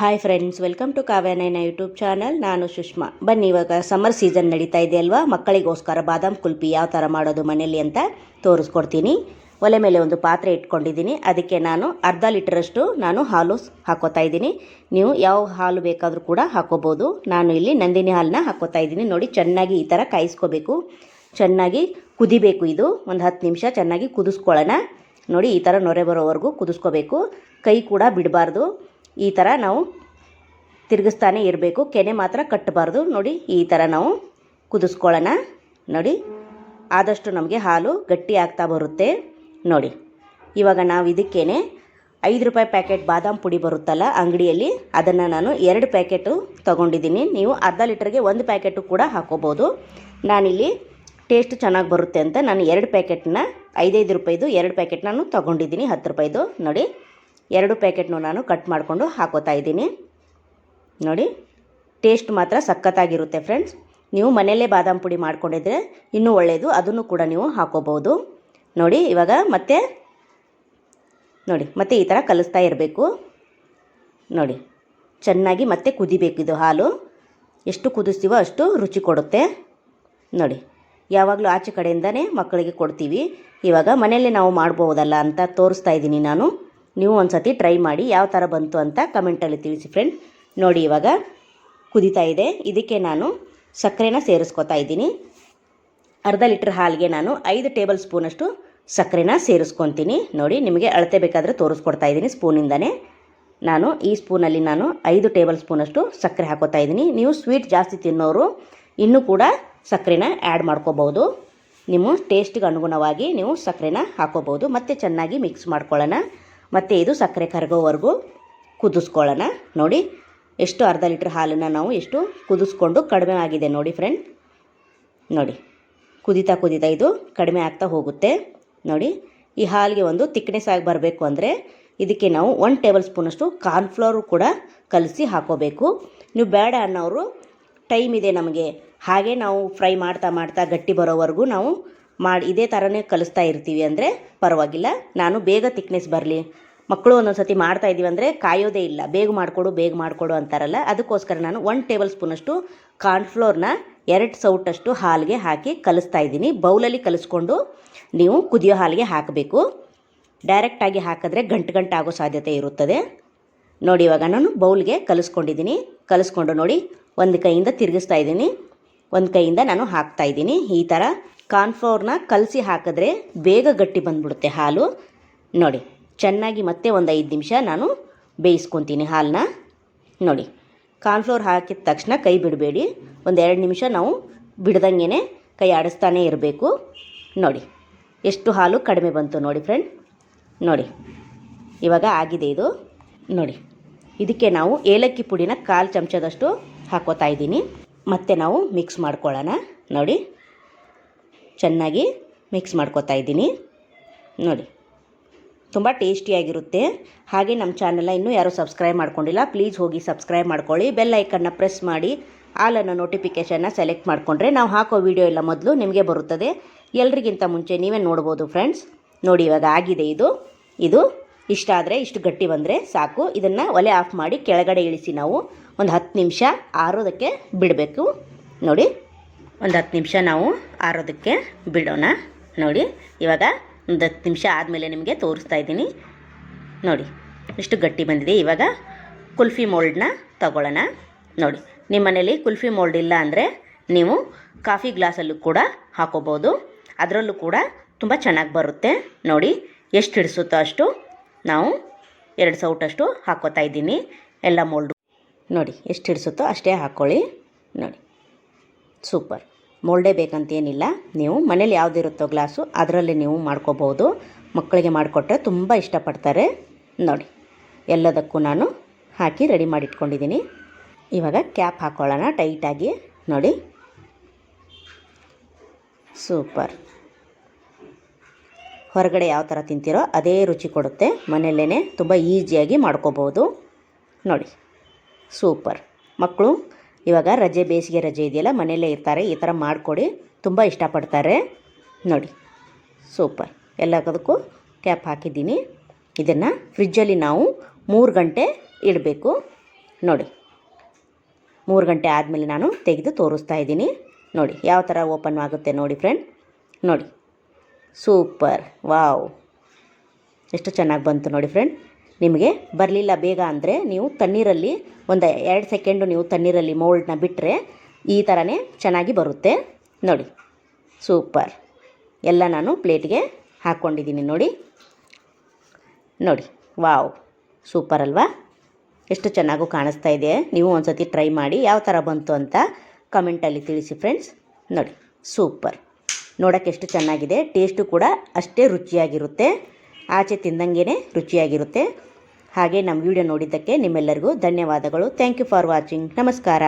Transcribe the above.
Hi friends, welcome to Kavyanayana YouTube channel. ನಾನು ಸುಷ್ಮಾ. ಬನ್ನಿ, ಇವಾಗ ಸಮ್ಮರ್ ಸೀಸನ್ ನಡೀತಾ ಇದೆ ಅಲ್ವಾ, ಮಕ್ಕಳಿಗೋಸ್ಕರ ಬಾದಾಮ್ ಕುಲ್ಫಿ ಯಾವ ಥರ ಮಾಡೋದು ಮನೇಲಿ ಅಂತ ತೋರಿಸ್ಕೊಡ್ತೀನಿ. ಒಲೆ ಮೇಲೆ ಒಂದು ಪಾತ್ರೆ ಇಟ್ಕೊಂಡಿದ್ದೀನಿ. ಅದಕ್ಕೆ ನಾನು ಅರ್ಧ ಲೀಟರಷ್ಟು ಹಾಲು ಹಾಕೋತಾ ಇದ್ದೀನಿ. ನೀವು ಯಾವ ಹಾಲು ಬೇಕಾದರೂ ಕೂಡ ಹಾಕೋಬೋದು. ನಾನು ಇಲ್ಲಿ ನಂದಿನಿ ಹಾಲನ್ನ ಹಾಕೋತಾ ಇದ್ದೀನಿ. ನೋಡಿ, ಚೆನ್ನಾಗಿ ಈ ಥರ ಕಾಯಿಸ್ಕೋಬೇಕು. ಚೆನ್ನಾಗಿ ಕುದಿಬೇಕು. ಇದು ಒಂದು 10 ನಿಮಿಷ ಚೆನ್ನಾಗಿ ಕುದಿಸ್ಕೊಳ್ಳೋಣ. ನೋಡಿ, ಈ ಥರ ನೊರೆ ಬರೋವರೆಗೂ ಕುದಿಸ್ಕೋಬೇಕು. ಕೈ ಕೂಡ ಬಿಡಬಾರ್ದು. ಈ ಥರ ನಾವು ತಿರುಗಿಸ್ತಾನೆ ಇರಬೇಕು. ಕೆನೆ ಮಾತ್ರ ಕಟ್ಟಬಾರ್ದು. ನೋಡಿ, ಈ ಥರ ನಾವು ಕುದಿಸ್ಕೊಳ್ಳೋಣ. ನೋಡಿ, ಆದಷ್ಟು ನಮಗೆ ಹಾಲು ಗಟ್ಟಿ ಆಗ್ತಾ ಬರುತ್ತೆ. ನೋಡಿ, ಇವಾಗ ನಾವು ಇದಕ್ಕೇನೆ 5 ರೂಪಾಯಿ ಪ್ಯಾಕೆಟ್ ಬಾದಾಮ್ ಪುಡಿ ಬರುತ್ತಲ್ಲ ಅಂಗಡಿಯಲ್ಲಿ, ಅದನ್ನು ನಾನು 2 ಪ್ಯಾಕೆಟು ತೊಗೊಂಡಿದ್ದೀನಿ. ನೀವು ಅರ್ಧ ಲೀಟ್ರಿಗೆ 1 ಪ್ಯಾಕೆಟು ಕೂಡ ಹಾಕೋಬೋದು. ನಾನಿಲ್ಲಿ ಟೇಸ್ಟ್ ಚೆನ್ನಾಗಿ ಬರುತ್ತೆ ಅಂತ ನಾನು 2 ಪ್ಯಾಕೆಟ್ನ 5 ರೂಪಾಯಿದು 2 ಪ್ಯಾಕೆಟ್ ನಾನು ತೊಗೊಂಡಿದ್ದೀನಿ. 10 ರೂಪಾಯಿದು. ನೋಡಿ, 2 ಪ್ಯಾಕೆಟ್ನು ನಾನು ಕಟ್ ಮಾಡಿಕೊಂಡು ಹಾಕೋತಾ ಇದ್ದೀನಿ. ನೋಡಿ, ಟೇಸ್ಟ್ ಮಾತ್ರ ಸಖತ್ತಾಗಿರುತ್ತೆ ಫ್ರೆಂಡ್ಸ್. ನೀವು ಮನೆಯಲ್ಲೇ ಬಾದಾಮ್ ಪುಡಿ ಮಾಡ್ಕೊಂಡಿದ್ರೆ ಇನ್ನೂ ಒಳ್ಳೆಯದು. ಅದನ್ನು ಕೂಡ ನೀವು ಹಾಕೋಬೋದು. ನೋಡಿ, ಇವಾಗ ಮತ್ತೆ ಈ ಥರ ಕಲಿಸ್ತಾ ಇರಬೇಕು. ನೋಡಿ, ಚೆನ್ನಾಗಿ ಮತ್ತೆ ಕುದಿಬೇಕು. ಇದು ಹಾಲು ಎಷ್ಟು ಕುದಿಸ್ತೀವೋ ಅಷ್ಟು ರುಚಿ ಕೊಡುತ್ತೆ. ನೋಡಿ, ಯಾವಾಗಲೂ ಆಚೆ ಕಡೆಯಿಂದನೇ ಮಕ್ಕಳಿಗೆ ಕೊಡ್ತೀವಿ. ಇವಾಗ ಮನೆಯಲ್ಲೇ ನಾವು ಮಾಡ್ಬೋದಲ್ಲ ಅಂತ ತೋರಿಸ್ತಾ ಇದ್ದೀನಿ ನಾನು. ನೀವು ಒಂದು ಸತಿ ಟ್ರೈ ಮಾಡಿ ಯಾವ ಥರ ಬಂತು ಅಂತ ಕಮೆಂಟಲ್ಲಿ ತಿಳಿಸಿ ಫ್ರೆಂಡ್. ನೋಡಿ, ಇವಾಗ ಕುದೀತಾ ಇದೆ. ಇದಕ್ಕೆ ನಾನು ಸಕ್ಕರೆನ ಸೇರಿಸ್ಕೊತಾ ಇದ್ದೀನಿ. ಅರ್ಧ ಲೀಟ್ರ್ ಹಾಲಿಗೆ ನಾನು 5 ಟೇಬಲ್ ಸ್ಪೂನಷ್ಟು ಸಕ್ಕರೆನ ಸೇರಿಸ್ಕೊತೀನಿ. ನೋಡಿ, ನಿಮಗೆ ಅಳತೆ ಬೇಕಾದರೆ ತೋರಿಸ್ಕೊಡ್ತಾ ಇದ್ದೀನಿ. ಸ್ಪೂನಿಂದನೇ ನಾನು ಈ ಸ್ಪೂನಲ್ಲಿ 5 ಟೇಬಲ್ ಸ್ಪೂನಷ್ಟು ಸಕ್ಕರೆ ಹಾಕೋತಾ ಇದ್ದೀನಿ. ನೀವು ಸ್ವೀಟ್ ಜಾಸ್ತಿ ತಿನ್ನೋರು ಇನ್ನೂ ಕೂಡ ಸಕ್ಕರೆನ ಆ್ಯಡ್ ಮಾಡ್ಕೋಬೋದು. ನಿಮ್ಮ ಟೇಸ್ಟಿಗೆ ಅನುಗುಣವಾಗಿ ನೀವು ಸಕ್ಕರೆನ ಹಾಕೋಬೋದು. ಮತ್ತು ಚೆನ್ನಾಗಿ ಮಿಕ್ಸ್ ಮಾಡ್ಕೊಳ್ಳೋಣ. ಮತ್ತು ಇದು ಸಕ್ಕರೆ ಕರಗೋವರೆಗೂ ಕುದಿಸ್ಕೊಳ್ಳೋಣ. ನೋಡಿ, ಎಷ್ಟು ಅರ್ಧ ಲೀಟ್ರ್ ಹಾಲನ್ನು ನಾವು ಎಷ್ಟು ಕುದಿಸ್ಕೊಂಡು ಕಡಿಮೆ ಆಗಿದೆ ನೋಡಿ ಫ್ರೆಂಡ್. ನೋಡಿ, ಕುದೀತಾ ಇದು ಕಡಿಮೆ ಆಗ್ತಾ ಹೋಗುತ್ತೆ. ನೋಡಿ, ಈ ಹಾಲಿಗೆ ಒಂದು ತಿಕ್ನೆಸ್ ಆಗಿ ಬರಬೇಕು ಅಂದರೆ ಇದಕ್ಕೆ ನಾವು 1 ಟೇಬಲ್ ಸ್ಪೂನಷ್ಟು ಕಾರ್ನ್ಫ್ಲವರು ಕೂಡ ಕಲಸಿ ಹಾಕೋಬೇಕು. ನೀವು ಬೇಡ ಅನ್ನೋರು ಟೈಮ್ ಇದೆ ನಮಗೆ, ಹಾಗೆ ನಾವು ಫ್ರೈ ಮಾಡ್ತಾ ಗಟ್ಟಿ ಬರೋವರೆಗೂ ನಾವು ಇದೇ ಥರನೇ ಕಲಿಸ್ತಾ ಇರ್ತೀವಿ ಅಂದರೆ ಪರವಾಗಿಲ್ಲ. ನಾನು ಬೇಗ ತಿಕ್ನೆಸ್ ಬರಲಿ, ಮಕ್ಕಳು ಒಂದೊಂದು ಸತಿ ಮಾಡ್ತಾಯಿದ್ದೀವಿ ಅಂದರೆ ಕಾಯೋದೇ ಇಲ್ಲ, ಬೇಗ ಮಾಡಿಕೊಡು ಅಂತಾರಲ್ಲ, ಅದಕ್ಕೋಸ್ಕರ ನಾನು 1 ಟೇಬಲ್ ಸ್ಪೂನಷ್ಟು ಕಾರ್ನ್ಫ್ಲೋರ್ನ 2 ಸೌಟಷ್ಟು ಹಾಲಿಗೆ ಹಾಕಿ ಕಲಿಸ್ತಾ ಇದ್ದೀನಿ. ಬೌಲಲ್ಲಿ ಕಲಿಸ್ಕೊಂಡು ನೀವು ಕುದಿಯೋ ಹಾಲಿಗೆ ಹಾಕಬೇಕು. ಡೈರೆಕ್ಟಾಗಿ ಹಾಕಿದ್ರೆ ಗಂಟು ಆಗೋ ಸಾಧ್ಯತೆ ಇರುತ್ತದೆ. ನೋಡಿ, ಇವಾಗ ನಾನು ಬೌಲ್ಗೆ ಕಲಿಸ್ಕೊಂಡು ನೋಡಿ, ಒಂದು ಕೈಯಿಂದ ತಿರುಗಿಸ್ತಾ ಇದ್ದೀನಿ, ಒಂದು ಕೈಯಿಂದ ನಾನು ಹಾಕ್ತಾ ಇದ್ದೀನಿ. ಈ ಥರ ಕಾರ್ನ್ಫ್ಲೋರ್ನ ಕಲಸಿ ಹಾಕಿದ್ರೆ ಬೇಗ ಗಟ್ಟಿ ಬಂದುಬಿಡುತ್ತೆ ಹಾಲು. ನೋಡಿ, ಚೆನ್ನಾಗಿ ಮತ್ತೆ ಒಂದು 5 ನಿಮಿಷ ನಾನು ಬೇಯಿಸ್ಕೊತೀನಿ ಹಾಲನ್ನ. ನೋಡಿ, ಕಾರ್ನ್ಫ್ಲೋರ್ ಹಾಕಿದ ತಕ್ಷಣ ಕೈ ಬಿಡಬೇಡಿ. ಒಂದು 2 ನಿಮಿಷ ನಾವು ಬಿಡ್ದಂಗೆ ಕೈ ಆಡಿಸ್ತಾನೇ ಇರಬೇಕು. ನೋಡಿ, ಎಷ್ಟು ಹಾಲು ಕಡಿಮೆ ಬಂತು ನೋಡಿ ಫ್ರೆಂಡ್. ನೋಡಿ, ಇವಾಗ ಆಗಿದೆ ಇದು. ನೋಡಿ, ಇದಕ್ಕೆ ನಾವು ಏಲಕ್ಕಿ ಪುಡಿನ 1/4 ಚಮಚದಷ್ಟು ಹಾಕೋತಾ ಇದ್ದೀನಿ. ಮತ್ತೆ ನಾವು ಮಿಕ್ಸ್ ಮಾಡ್ಕೊಳ್ಳೋಣ. ನೋಡಿ, ಚೆನ್ನಾಗಿ ಮಿಕ್ಸ್ ಮಾಡ್ಕೋತಾ ಇದ್ದೀನಿ. ನೋಡಿ, ತುಂಬ ಟೇಸ್ಟಿಯಾಗಿರುತ್ತೆ. ಹಾಗೆ ನಮ್ಮ ಚಾನಲ್ನ ಇನ್ನೂ ಯಾರೂ ಸಬ್ಸ್ಕ್ರೈಬ್ ಮಾಡ್ಕೊಂಡಿಲ್ಲ, ಪ್ಲೀಸ್ ಹೋಗಿ ಸಬ್ಸ್ಕ್ರೈಬ್ ಮಾಡ್ಕೊಳ್ಳಿ. ಬೆಲ್ ಐಕನ್ನ ಪ್ರೆಸ್ ಮಾಡಿ ಆಲ್ ಅನ್ನೋ ನೋಟಿಫಿಕೇಷನ್ನ ಸೆಲೆಕ್ಟ್ ಮಾಡಿಕೊಂಡ್ರೆ ನಾವು ಹಾಕೋ ವಿಡಿಯೋ ಎಲ್ಲ ಮೊದಲು ನಿಮಗೆ ಬರುತ್ತದೆ. ಎಲ್ರಿಗಿಂತ ಮುಂಚೆ ನೀವೇ ನೋಡ್ಬೋದು ಫ್ರೆಂಡ್ಸ್. ನೋಡಿ, ಇವಾಗ ಆಗಿದೆ ಇದು ಇಷ್ಟ ಆದರೆ, ಇಷ್ಟು ಗಟ್ಟಿ ಬಂದರೆ ಸಾಕು. ಇದನ್ನು ಒಲೆ ಆಫ್ ಮಾಡಿ ಕೆಳಗಡೆ ಇಳಿಸಿ ನಾವು ಒಂದು 10 ನಿಮಿಷ ಆರೋದಕ್ಕೆ ಬಿಡಬೇಕು. ನೋಡಿ, ಒಂದು 10 ನಿಮಿಷ ನಾವು ಆರೋದಕ್ಕೆ ಬಿಡೋಣ. ನೋಡಿ, ಇವಾಗ ಒಂದು 10 ನಿಮಿಷ ಆದಮೇಲೆ ನಿಮಗೆ ತೋರಿಸ್ತಾ ಇದ್ದೀನಿ. ನೋಡಿ, ಎಷ್ಟು ಗಟ್ಟಿ ಬಂದಿದೆ. ಇವಾಗ ಕುಲ್ಫಿ ಮೋಲ್ಡನ್ನ ತಗೊಳ್ಳೋಣ. ನೋಡಿ, ನಿಮ್ಮ ಮನೇಲಿ ಕುಲ್ಫಿ ಮೋಲ್ಡ್ ಇಲ್ಲ ಅಂದರೆ ನೀವು ಕಾಫಿ ಗ್ಲಾಸಲ್ಲೂ ಕೂಡ ಹಾಕೋಬೋದು. ಅದರಲ್ಲೂ ಕೂಡ ತುಂಬ ಚೆನ್ನಾಗಿ ಬರುತ್ತೆ. ನೋಡಿ, ಎಷ್ಟು ಹಿಡಿಸುತ್ತೋ ಅಷ್ಟು ನಾವು 2 ಸೌಟಷ್ಟು ಹಾಕೋತಾ ಇದ್ದೀನಿ ಎಲ್ಲ ಮೋಲ್ಡು. ನೋಡಿ, ಎಷ್ಟು ಹಿಡಿಸುತ್ತೋ ಅಷ್ಟೇ ಹಾಕ್ಕೊಳ್ಳಿ. ನೋಡಿ, ಸೂಪರ್. ಮೋಲ್ಡೇ ಬೇಕಂತೇನಿಲ್ಲ, ನೀವು ಮನೇಲಿ ಯಾವುದಿರುತ್ತೋ ಗ್ಲಾಸು ಅದರಲ್ಲಿ ನೀವು ಮಾಡ್ಕೋಬೋದು. ಮಕ್ಕಳಿಗೆ ಮಾಡಿಕೊಟ್ರೆ ತುಂಬ ಇಷ್ಟಪಡ್ತಾರೆ. ನೋಡಿ, ಎಲ್ಲದಕ್ಕೂ ನಾನು ಹಾಕಿ ರೆಡಿ ಮಾಡಿಟ್ಕೊಂಡಿದ್ದೀನಿ. ಇವಾಗ ಕ್ಯಾಪ್ ಹಾಕ್ಕೊಳ್ಳೋಣ ಟೈಟಾಗಿ. ನೋಡಿ, ಸೂಪರ್. ಹೊರಗಡೆ ಯಾವ ಥರ ತಿಂತೀರೋ ಅದೇ ರುಚಿ ಕೊಡುತ್ತೆ. ಮನೆಯಲ್ಲೇ ತುಂಬ ಈಸಿಯಾಗಿ ಮಾಡ್ಕೋಬೋದು. ನೋಡಿ, ಸೂಪರ್. ಮಕ್ಕಳು ಇವಾಗ ಬೇಸಿಗೆ ರಜೆ ಇದೆಯಲ್ಲ, ಮನೆಯಲ್ಲೇ ಇರ್ತಾರೆ. ಈ ಥರ ಮಾಡಿಕೊಡಿ, ತುಂಬ ಇಷ್ಟಪಡ್ತಾರೆ. ನೋಡಿ, ಸೂಪರ್. ಎಲ್ಲದಕ್ಕೂ ಕ್ಯಾಪ್ ಹಾಕಿದ್ದೀನಿ. ಇದನ್ನು ಫ್ರಿಜ್ಜಲ್ಲಿ ನಾವು 3 ಗಂಟೆ ಇಡಬೇಕು. ನೋಡಿ 3 ಗಂಟೆ ಆದಮೇಲೆ ನಾನು ತೆಗೆದು ತೋರಿಸ್ತಾ ಇದ್ದೀನಿ. ನೋಡಿ ಯಾವ ಥರ ಓಪನ್ ಆಗುತ್ತೆ ನೋಡಿ ಫ್ರೆಂಡ್. ನೋಡಿ ಸೂಪರ್, ವಾವ್, ಎಷ್ಟು ಚೆನ್ನಾಗಿ ಬಂತು ನೋಡಿ ಫ್ರೆಂಡ್. ನಿಮಗೆ ಬರಲಿಲ್ಲ ಬೇಗ ಅಂದರೆ ನೀವು ತಣ್ಣೀರಲ್ಲಿ ಒಂದು 2 ಸೆಕೆಂಡು ನೀವು ತಣ್ಣೀರಲ್ಲಿ ಮೋಲ್ಡ್ನ ಬಿಟ್ಟರೆ ಈ ಥರನೇ ಚೆನ್ನಾಗಿ ಬರುತ್ತೆ. ನೋಡಿ ಸೂಪರ್. ಎಲ್ಲ ನಾನು ಪ್ಲೇಟ್ಗೆ ಹಾಕ್ಕೊಂಡಿದ್ದೀನಿ ನೋಡಿ. ನೋಡಿ ವಾವ್, ಸೂಪರ್ ಅಲ್ವಾ? ಎಷ್ಟು ಚೆನ್ನಾಗೂ ಕಾಣಿಸ್ತಾ ಇದೆ. ನೀವು ಒಂದು ಸತಿ ಟ್ರೈ ಮಾಡಿ ಯಾವ ಥರ ಬಂತು ಅಂತ ಕಮೆಂಟಲ್ಲಿ ತಿಳಿಸಿ ಫ್ರೆಂಡ್ಸ್. ನೋಡಿ ಸೂಪರ್, ನೋಡೋಕ್ಕೆ ಎಷ್ಟು ಚೆನ್ನಾಗಿದೆ. ಟೇಸ್ಟು ಕೂಡ ಅಷ್ಟೇ ರುಚಿಯಾಗಿರುತ್ತೆ, ಆಚೆ ತಿಂದಂಗೆ ರುಚಿಯಾಗಿರುತ್ತೆ. ಹಾಗೆ ನಮ್ಮ ವಿಡಿಯೋ ನೋಡಿದ್ದಕ್ಕೆ ನಿಮ್ಮೆಲ್ಲರಿಗೂ ಧನ್ಯವಾದಗಳು. Thank you for watching. ನಮಸ್ಕಾರ.